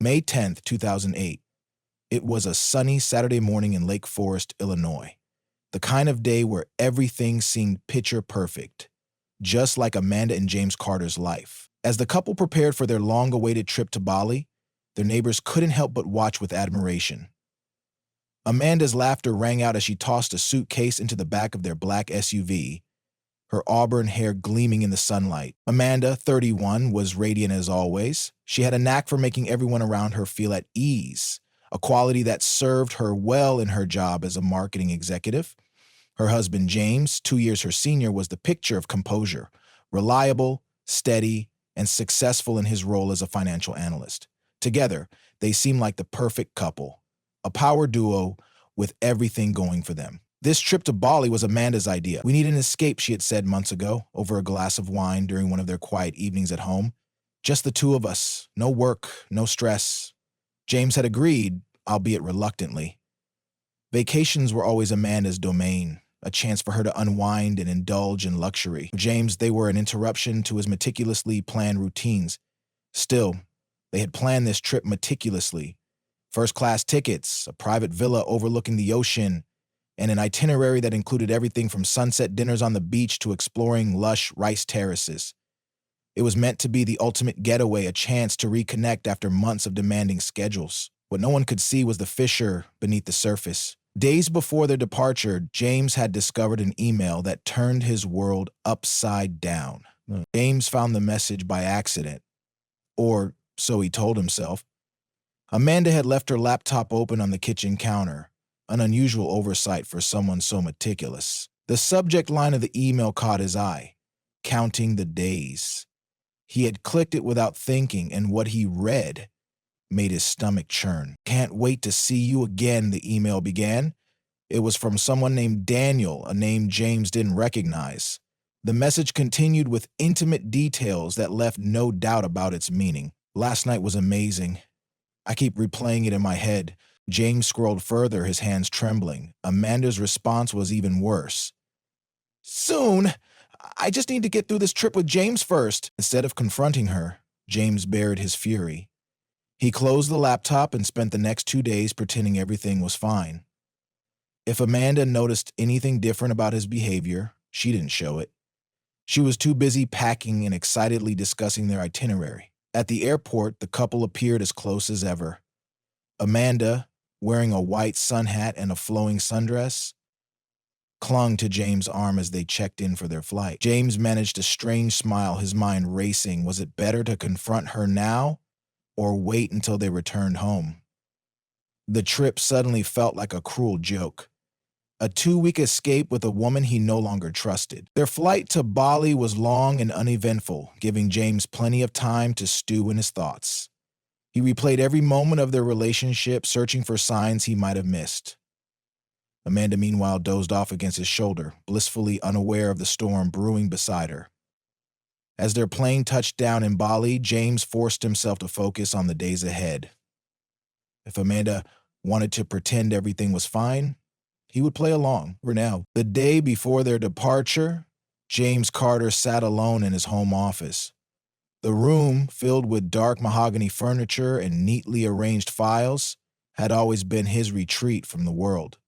May 10th, 2008. It was a sunny Saturday morning in Lake Forest, Illinois. The kind of day where everything seemed picture perfect, just like Amanda and James Carter's life. As the couple prepared for their long-awaited trip to Bali, their neighbors couldn't help but watch with admiration. Amanda's laughter rang out as she tossed a suitcase into the back of their black SUV, her auburn hair gleaming in the sunlight. Amanda, 31, was radiant as always. She had a knack for making everyone around her feel at ease, a quality that served her well in her job as a marketing executive. Her husband, James, 2 years her senior, was the picture of composure, reliable, steady, and successful in his role as a financial analyst. Together, they seemed like the perfect couple, a power duo with everything going for them. This trip to Bali was Amanda's idea. "We need an escape," she had said months ago, over a glass of wine during one of their quiet evenings at home. "Just the two of us. No work, no stress." James had agreed, albeit reluctantly. Vacations were always Amanda's domain, a chance for her to unwind and indulge in luxury. For James, they were an interruption to his meticulously planned routines. Still, they had planned this trip meticulously. First-class tickets, a private villa overlooking the ocean, and an itinerary that included everything from sunset dinners on the beach to exploring lush rice terraces. It was meant to be the ultimate getaway, a chance to reconnect after months of demanding schedules. What no one could see was the fissure beneath the surface. Days before their departure, James had discovered an email that turned his world upside down. James found the message by accident, or so he told himself. Amanda had left her laptop open on the kitchen counter, an unusual oversight for someone so meticulous. The subject line of the email caught his eye: counting the days. He had clicked it without thinking, and what he read made his stomach churn. "Can't wait to see you again," the email began. It was from someone named Daniel, a name James didn't recognize. The message continued with intimate details that left no doubt about its meaning. "Last night was amazing. I keep replaying it in my head." James scrolled further, his hands trembling. Amanda's response was even worse. "Soon. I just need to get through this trip with James first." Instead of confronting her, James bared his fury. He closed the laptop and spent the next 2 days pretending everything was fine. If Amanda noticed anything different about his behavior, she didn't show it. She was too busy packing and excitedly discussing their itinerary. At the airport, the couple appeared as close as ever. Amanda, wearing a white sun hat and a flowing sundress, clung to James' arm as they checked in for their flight. James managed a strange smile, his mind racing. Was it better to confront her now or wait until they returned home? The trip suddenly felt like a cruel joke. A 2-week escape with a woman he no longer trusted. Their flight to Bali was long and uneventful, giving James plenty of time to stew in his thoughts. He replayed every moment of their relationship, searching for signs he might have missed. Amanda, meanwhile, dozed off against his shoulder, blissfully unaware of the storm brewing beside her. As their plane touched down in Bali, James forced himself to focus on the days ahead. If Amanda wanted to pretend everything was fine, he would play along. For now, the day before their departure, James Carter sat alone in his home office. The room, filled with dark mahogany furniture and neatly arranged files, had always been his retreat from the world.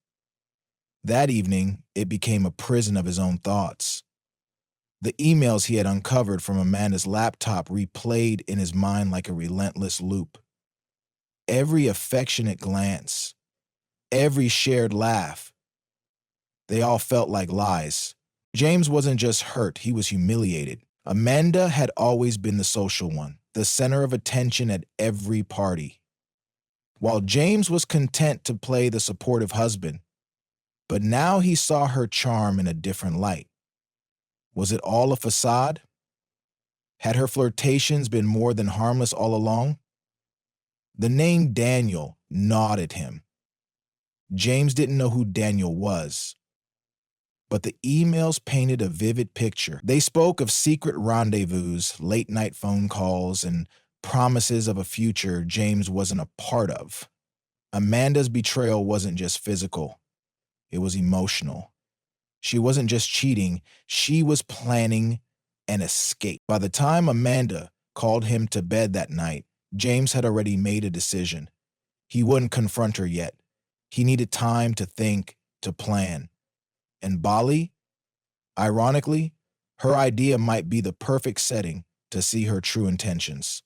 That evening, it became a prison of his own thoughts. The emails he had uncovered from Amanda's laptop replayed in his mind like a relentless loop. Every affectionate glance, every shared laugh, they all felt like lies. James wasn't just hurt, he was humiliated. Amanda had always been the social one, the center of attention at every party, while James was content to play the supportive husband. But now he saw her charm in a different light. Was it all a facade? Had her flirtations been more than harmless all along? The name Daniel gnawed at him. James didn't know who Daniel was, but the emails painted a vivid picture. They spoke of secret rendezvous, late-night phone calls, and promises of a future James wasn't a part of. Amanda's betrayal wasn't just physical. It was emotional. She wasn't just cheating, she was planning an escape. By the time Amanda called him to bed that night, James had already made a decision. He wouldn't confront her yet. He needed time to think, to plan. And Bali, ironically, her idea might be the perfect setting to see her true intentions.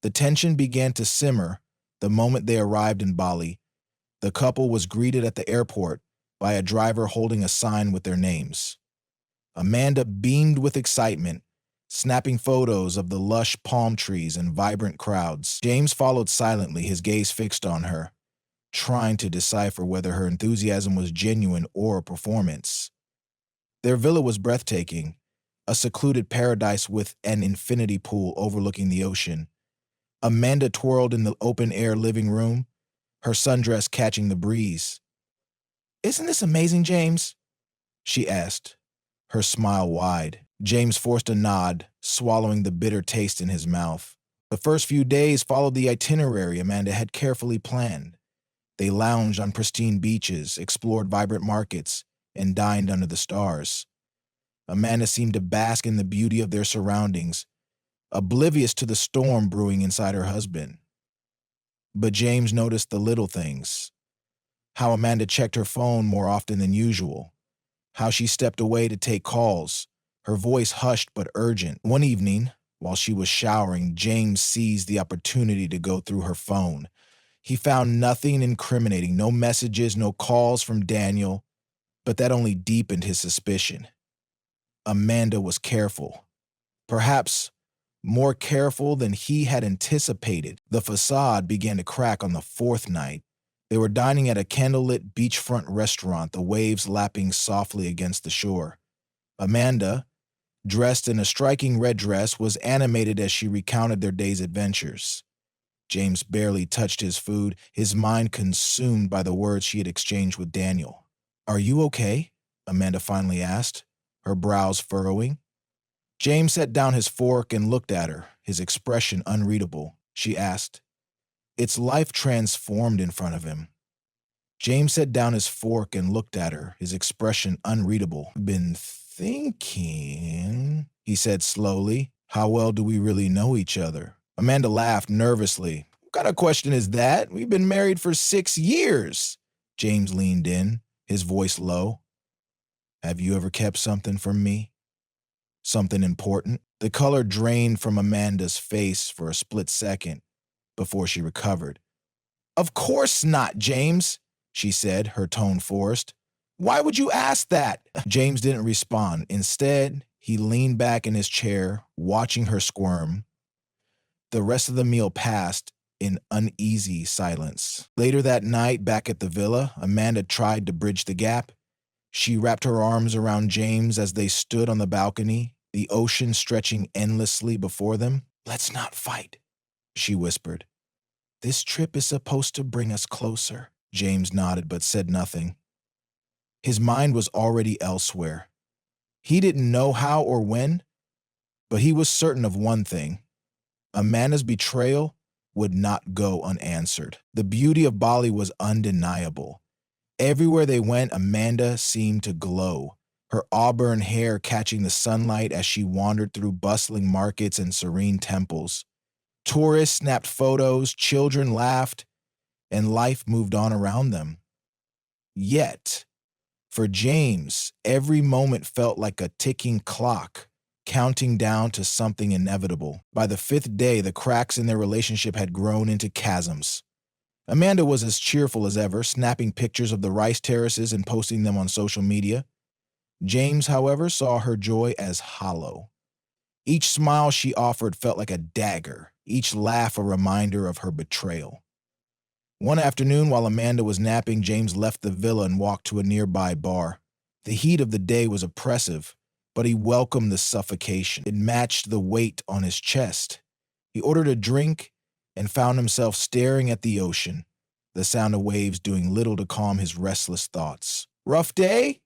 The tension began to simmer the moment they arrived in Bali. The couple was greeted at the airport by a driver holding a sign with their names. Amanda beamed with excitement, snapping photos of the lush palm trees and vibrant crowds. James followed silently, his gaze fixed on her, trying to decipher whether her enthusiasm was genuine or a performance. Their villa was breathtaking, a secluded paradise with an infinity pool overlooking the ocean. Amanda twirled in the open-air living room, her sundress catching the breeze. "Isn't this amazing, James?" she asked, her smile wide. James forced a nod, swallowing the bitter taste in his mouth. The first few days followed the itinerary Amanda had carefully planned. They lounged on pristine beaches, explored vibrant markets, and dined under the stars. Amanda seemed to bask in the beauty of their surroundings, oblivious to the storm brewing inside her husband. But James noticed the little things. How Amanda checked her phone more often than usual. How she stepped away to take calls, her voice hushed but urgent. One evening, while she was showering, James seized the opportunity to go through her phone. He found nothing incriminating, no messages, no calls from Daniel, but that only deepened his suspicion. Amanda was careful. Perhaps more careful than he had anticipated. The facade began to crack on the fourth night. They were dining at a candlelit beachfront restaurant, the waves lapping softly against the shore. Amanda, dressed in a striking red dress, was animated as she recounted their day's adventures. James barely touched his food, his mind consumed by the words she had exchanged with Daniel. "Are you okay?" Amanda finally asked, her brows furrowing. James set down his fork and looked at her, his expression unreadable. She asked. Its life transformed in front of him. James set down his fork and looked at her, his expression unreadable. "Been thinking," he said slowly. "How well do we really know each other?" Amanda laughed nervously. "What kind of question is that? We've been married for 6 years." James leaned in, his voice low. "Have you ever kept something from me? Something important?" The color drained from Amanda's face for a split second before she recovered. "Of course not, James," she said, her tone forced. "Why would you ask that?" James didn't respond. Instead, he leaned back in his chair, watching her squirm. The rest of the meal passed in uneasy silence. Later that night, back at the villa, Amanda tried to bridge the gap. She wrapped her arms around James as they stood on the balcony, the ocean stretching endlessly before them. "Let's not fight," she whispered. "This trip is supposed to bring us closer." James nodded but said nothing. His mind was already elsewhere. He didn't know how or when, but he was certain of one thing. Amanda's betrayal would not go unanswered. The beauty of Bali was undeniable. Everywhere they went, Amanda seemed to glow, her auburn hair catching the sunlight as she wandered through bustling markets and serene temples. Tourists snapped photos, children laughed, and life moved on around them. Yet, for James, every moment felt like a ticking clock, counting down to something inevitable. By the fifth day, the cracks in their relationship had grown into chasms. Amanda was as cheerful as ever, snapping pictures of the rice terraces and posting them on social media. James, however, saw her joy as hollow. Each smile she offered felt like a dagger, each laugh a reminder of her betrayal. One afternoon, while Amanda was napping, James left the villa and walked to a nearby bar. The heat of the day was oppressive, but he welcomed the suffocation. It matched the weight on his chest. He ordered a drink and found himself staring at the ocean, the sound of waves doing little to calm his restless thoughts. "Rough day?"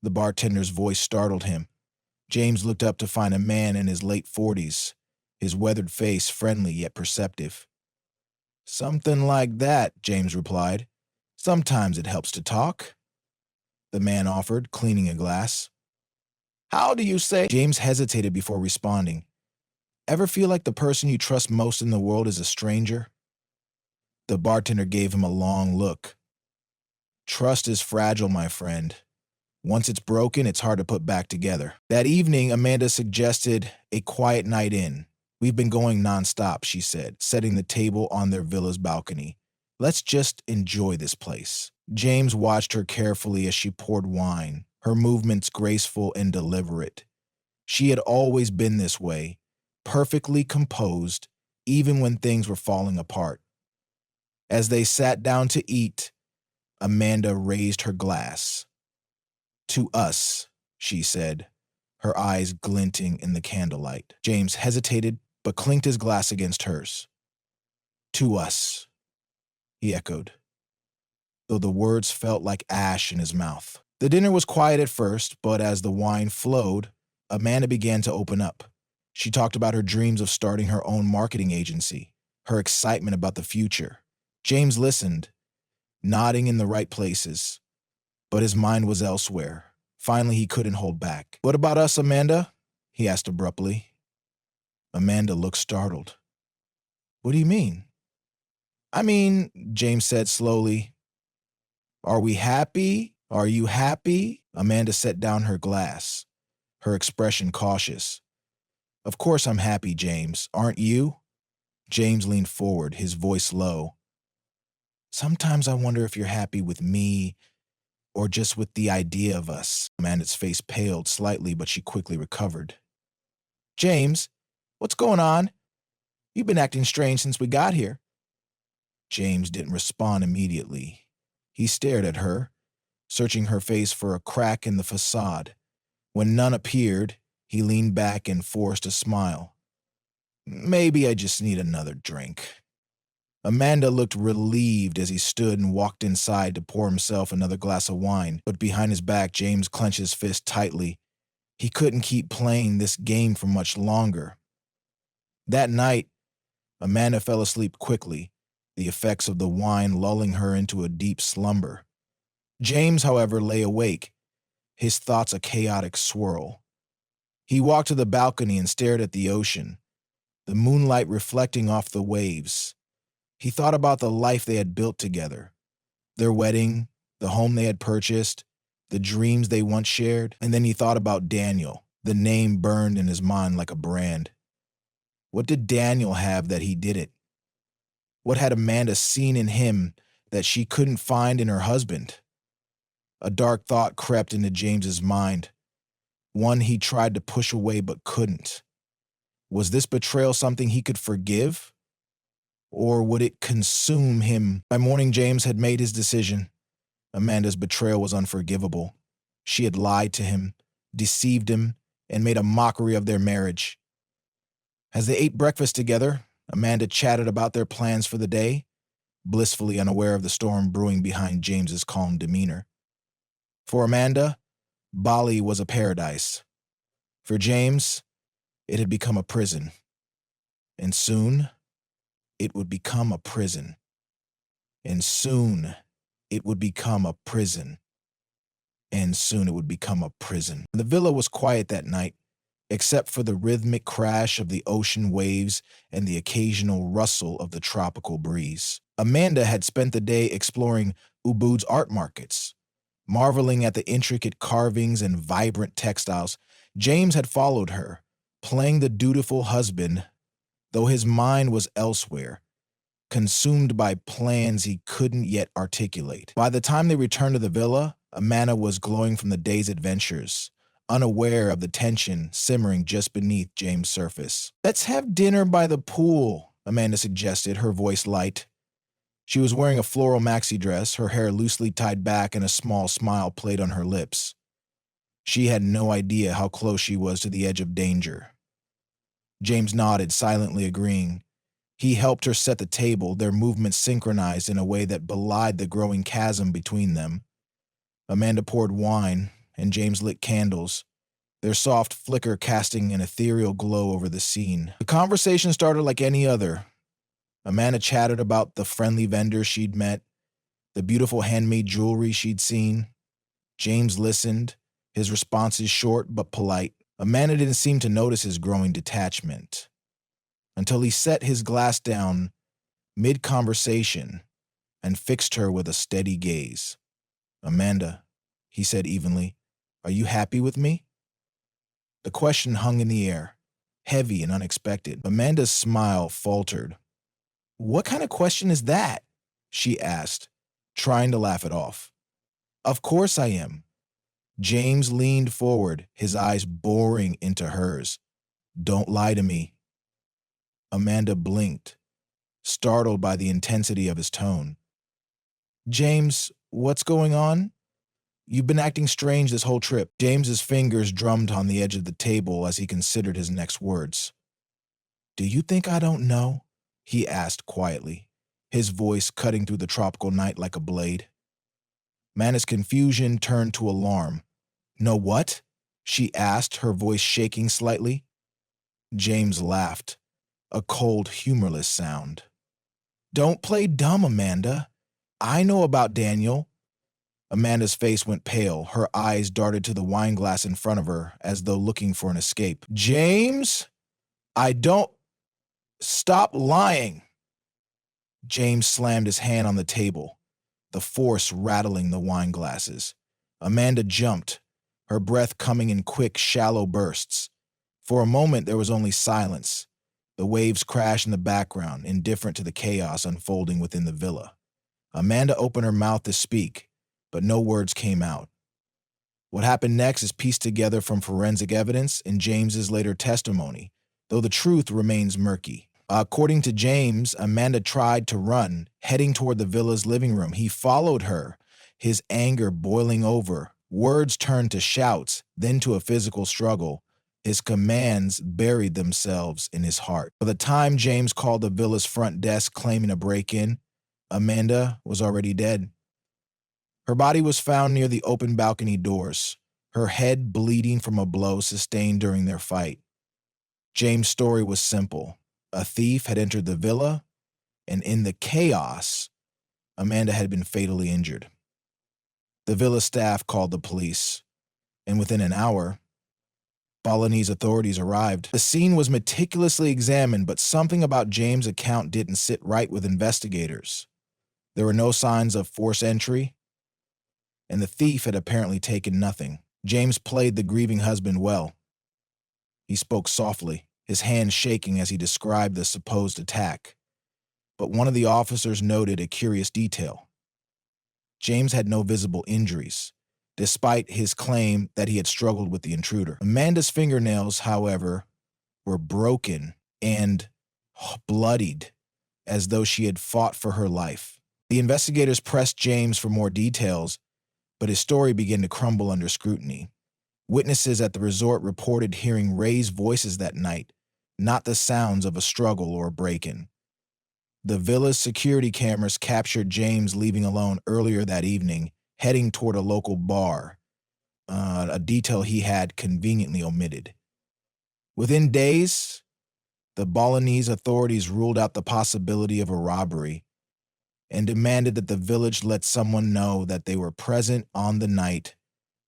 The bartender's voice startled him. James looked up to find a man in his late 40s, his weathered face friendly yet perceptive. "Something like that," James replied. "Sometimes it helps to talk," the man offered, cleaning a glass. "How do you say?" James hesitated before responding. Ever feel like the person you trust most in the world is a stranger? The bartender gave him a long look. Trust is fragile, my friend. Once it's broken, it's hard to put back together. That evening, Amanda suggested a quiet night in. We've been going nonstop, she said, setting the table on their villa's balcony. Let's just enjoy this place. James watched her carefully as she poured wine, her movements graceful and deliberate. She had always been this way, perfectly composed, even when things were falling apart. As they sat down to eat, Amanda raised her glass. To us, she said, her eyes glinting in the candlelight. James hesitated, but clinked his glass against hers. To us, he echoed, though the words felt like ash in his mouth. The dinner was quiet at first, but as the wine flowed, Amanda began to open up. She talked about her dreams of starting her own marketing agency, her excitement about the future. James listened, nodding in the right places, but his mind was elsewhere. Finally, he couldn't hold back. What about us, Amanda? He asked abruptly. Amanda looked startled. What do you mean? I mean, James said slowly. Are we happy? Are you happy? Amanda set down her glass, her expression cautious. Of course I'm happy, James. Aren't you? James leaned forward, his voice low. Sometimes I wonder if you're happy with me or just with the idea of us. Amanda's face paled slightly, but she quickly recovered. James, what's going on? You've been acting strange since we got here. James didn't respond immediately. He stared at her, searching her face for a crack in the facade. When none appeared, he leaned back and forced a smile. Maybe I just need another drink. Amanda looked relieved as he stood and walked inside to pour himself another glass of wine, but behind his back, James clenched his fist tightly. He couldn't keep playing this game for much longer. That night, Amanda fell asleep quickly, the effects of the wine lulling her into a deep slumber. James, however, lay awake, his thoughts a chaotic swirl. He walked to the balcony and stared at the ocean, the moonlight reflecting off the waves. He thought about the life they had built together, their wedding, the home they had purchased, the dreams they once shared, and then he thought about Daniel. The name burned in his mind like a brand. What did Daniel have that he didn't? What had Amanda seen in him that she couldn't find in her husband? A dark thought crept into James's mind, one he tried to push away but couldn't. Was this betrayal something he could forgive? Or would it consume him? By morning, James had made his decision. Amanda's betrayal was unforgivable. She had lied to him, deceived him, and made a mockery of their marriage. As they ate breakfast together, Amanda chatted about their plans for the day, blissfully unaware of the storm brewing behind James's calm demeanor. For Amanda, Bali was a paradise. For James, it had become a prison. And soon, it would become a prison. And soon, it would become a prison. And soon it would become a prison. The villa was quiet that night, except for the rhythmic crash of the ocean waves and the occasional rustle of the tropical breeze. Amanda had spent the day exploring Ubud's art markets. Marveling at the intricate carvings and vibrant textiles, James had followed her, playing the dutiful husband, though his mind was elsewhere, consumed by plans he couldn't yet articulate. By the time they returned to the villa, Amanda was glowing from the day's adventures, unaware of the tension simmering just beneath James' surface. Let's have dinner by the pool, Amanda suggested, her voice light. She was wearing a floral maxi dress, her hair loosely tied back and a small smile played on her lips. She had no idea how close she was to the edge of danger. James nodded, silently agreeing. He helped her set the table, their movements synchronized in a way that belied the growing chasm between them. Amanda poured wine, and James lit candles, their soft flicker casting an ethereal glow over the scene. The conversation started like any other. Amanda chatted about the friendly vendors she'd met, the beautiful handmade jewelry she'd seen. James listened, his responses short but polite. Amanda didn't seem to notice his growing detachment. until he set his glass down mid-conversation and fixed her with a steady gaze. "Amanda," he said evenly, "are you happy with me?" The question hung in the air, heavy and unexpected. Amanda's smile faltered. "What kind of question is that?" she asked, trying to laugh it off. "Of course I am." James leaned forward, his eyes boring into hers. "Don't lie to me." Amanda blinked, startled by the intensity of his tone. "James, what's going on? You've been acting strange this whole trip." James's fingers drummed on the edge of the table as he considered his next words. "Do you think I don't know?" he asked quietly, his voice cutting through the tropical night like a blade. Amanda's confusion turned to alarm. "Know what?" she asked, her voice shaking slightly. James laughed, a cold, humorless sound. "Don't play dumb, Amanda. I know about Daniel." Amanda's face went pale. Her eyes darted to the wine glass in front of her, as though looking for an escape. "James, I don't... Stop lying." James slammed his hand on the table, the force rattling the wine glasses. Amanda jumped, her breath coming in quick, shallow bursts. For a moment, there was only silence. The waves crashed in the background, indifferent to the chaos unfolding within the villa. Amanda opened her mouth to speak, but no words came out. What happened next is pieced together from forensic evidence and James's later testimony, though the truth remains murky. According to James, Amanda tried to run, heading toward the villa's living room. He followed her, his anger boiling over. Words turned to shouts, then to a physical struggle. His commands buried themselves in his heart. By the time James called the villa's front desk claiming a break-in, Amanda was already dead. Her body was found near the open balcony doors, her head bleeding from a blow sustained during their fight. James' story was simple. A thief had entered the villa, and in the chaos, Amanda had been fatally injured. The villa staff called the police, and within an hour, Balinese authorities arrived. The scene was meticulously examined, but something about James' account didn't sit right with investigators. There were no signs of forced entry, and the thief had apparently taken nothing. James played the grieving husband well. He spoke softly, his hands shaking as he described the supposed attack. But one of the officers noted a curious detail. James had no visible injuries, despite his claim that he had struggled with the intruder. Amanda's fingernails, however, were broken and bloodied, as though she had fought for her life. The investigators pressed James for more details, but his story began to crumble under scrutiny. Witnesses at the resort reported hearing raised voices that night, not the sounds of a struggle or a break-in. The villa's security cameras captured James leaving alone earlier that evening, heading toward a local bar, a detail he had conveniently omitted. Within days, the Balinese authorities ruled out the possibility of a robbery and demanded that the village let someone know that they were present on the night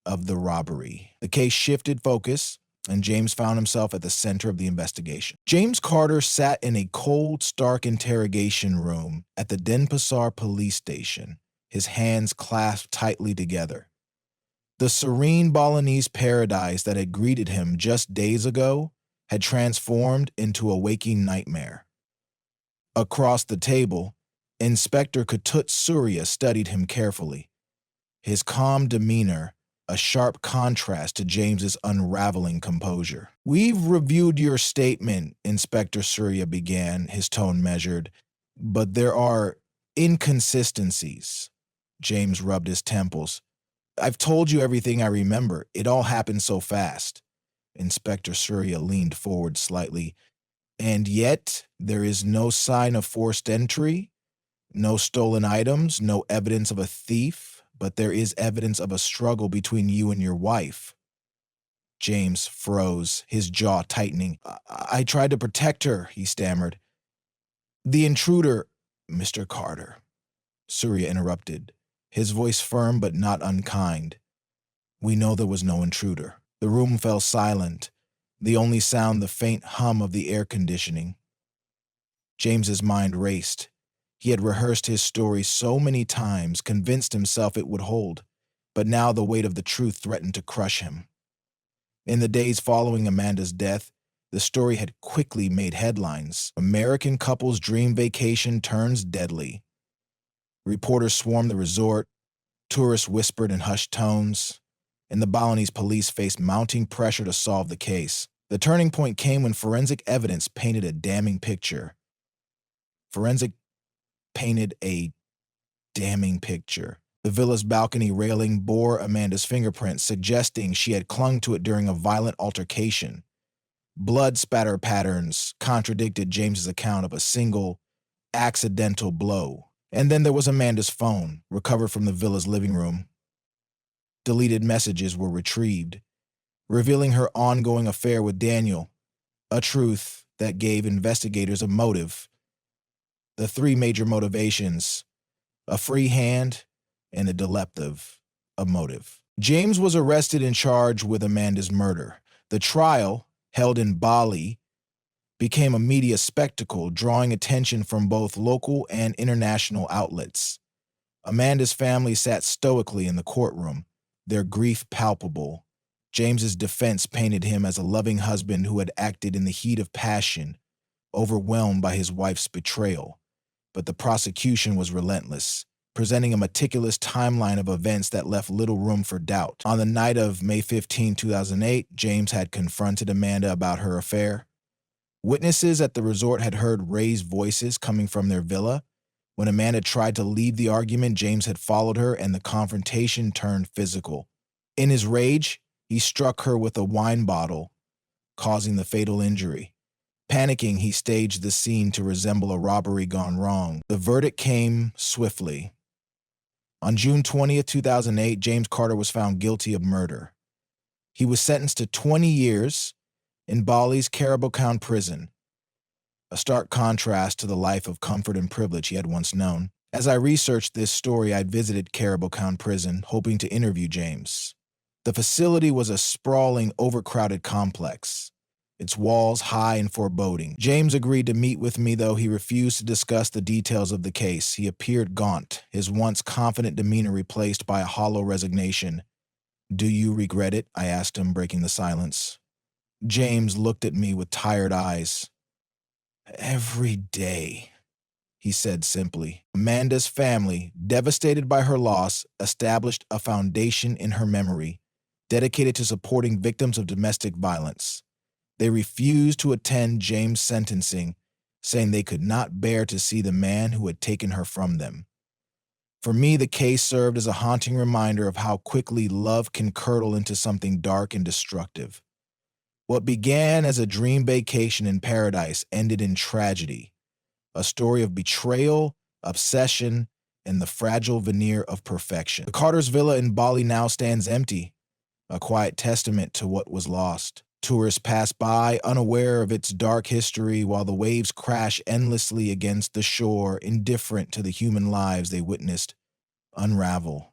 of the robbery. The case shifted focus, and James found himself at the center of the investigation. James Carter sat in a cold, stark interrogation room at the Denpasar police station, his hands clasped tightly together. The serene Balinese paradise that had greeted him just days ago had transformed into a waking nightmare. Across the table, Inspector Ketut Surya studied him carefully, his calm demeanor a sharp contrast to James's unraveling composure. "We've reviewed your statement," Inspector Surya began, his tone measured, "but there are inconsistencies." James rubbed his temples. "I've told you everything I remember. It all happened so fast." Inspector Surya leaned forward slightly. "And yet, there is no sign of forced entry, no stolen items, no evidence of a thief, but there is evidence of a struggle between you and your wife." James froze, his jaw tightening. I tried to protect her," he stammered. "The intruder..." "Mr. Carter," Surya interrupted, his voice firm but not unkind. "We know there was no intruder." The room fell silent, the only sound the faint hum of the air conditioning. James's mind raced. He had rehearsed his story so many times, convinced himself it would hold, but now the weight of the truth threatened to crush him. In the days following Amanda's death, the story had quickly made headlines. American couple's dream vacation turns deadly. Reporters swarmed the resort, tourists whispered in hushed tones, and the Balinese police faced mounting pressure to solve the case. The turning point came when forensic evidence painted a damning picture. Forensic painted a damning picture. The villa's balcony railing bore Amanda's fingerprints, suggesting she had clung to it during a violent altercation. Blood spatter patterns contradicted James's account of a single, accidental blow. And then there was Amanda's phone, recovered from the villa's living room. Deleted messages were retrieved, revealing her ongoing affair with Daniel, a truth that gave investigators a motive. The three major motivations: a free hand and a deceptive motive. James was arrested and charged with Amanda's murder. The trial, held in Bali, became a media spectacle, drawing attention from both local and international outlets. Amanda's family sat stoically in the courtroom, their grief palpable. James's defense painted him as a loving husband who had acted in the heat of passion, overwhelmed by his wife's betrayal. But the prosecution was relentless, presenting a meticulous timeline of events that left little room for doubt. On the night of May 15, 2008, James had confronted Amanda about her affair. Witnesses at the resort had heard raised voices coming from their villa. When Amanda tried to leave the argument, James had followed her, and the confrontation turned physical. In his rage, he struck her with a wine bottle, causing the fatal injury. Panicking, he staged the scene to resemble a robbery gone wrong. The verdict came swiftly. On June 20th, 2008, James Carter was found guilty of murder. He was sentenced to 20 years in Bali's Carabocan prison, a stark contrast to the life of comfort and privilege he had once known. As I researched this story, I visited Carabocan prison, hoping to interview James. The facility was a sprawling, overcrowded complex, its walls high and foreboding. James agreed to meet with me, though he refused to discuss the details of the case. He appeared gaunt, his once confident demeanor replaced by a hollow resignation. "Do you regret it?" I asked him, breaking the silence. James looked at me with tired eyes. "Every day," he said simply. Amanda's family, devastated by her loss, established a foundation in her memory, dedicated to supporting victims of domestic violence. They refused to attend James' sentencing, saying they could not bear to see the man who had taken her from them. For me, the case served as a haunting reminder of how quickly love can curdle into something dark and destructive. What began as a dream vacation in paradise ended in tragedy, a story of betrayal, obsession, and the fragile veneer of perfection. The Carter's villa in Bali now stands empty, a quiet testament to what was lost. Tourists pass by, unaware of its dark history, while the waves crash endlessly against the shore, indifferent to the human lives they witnessed unravel.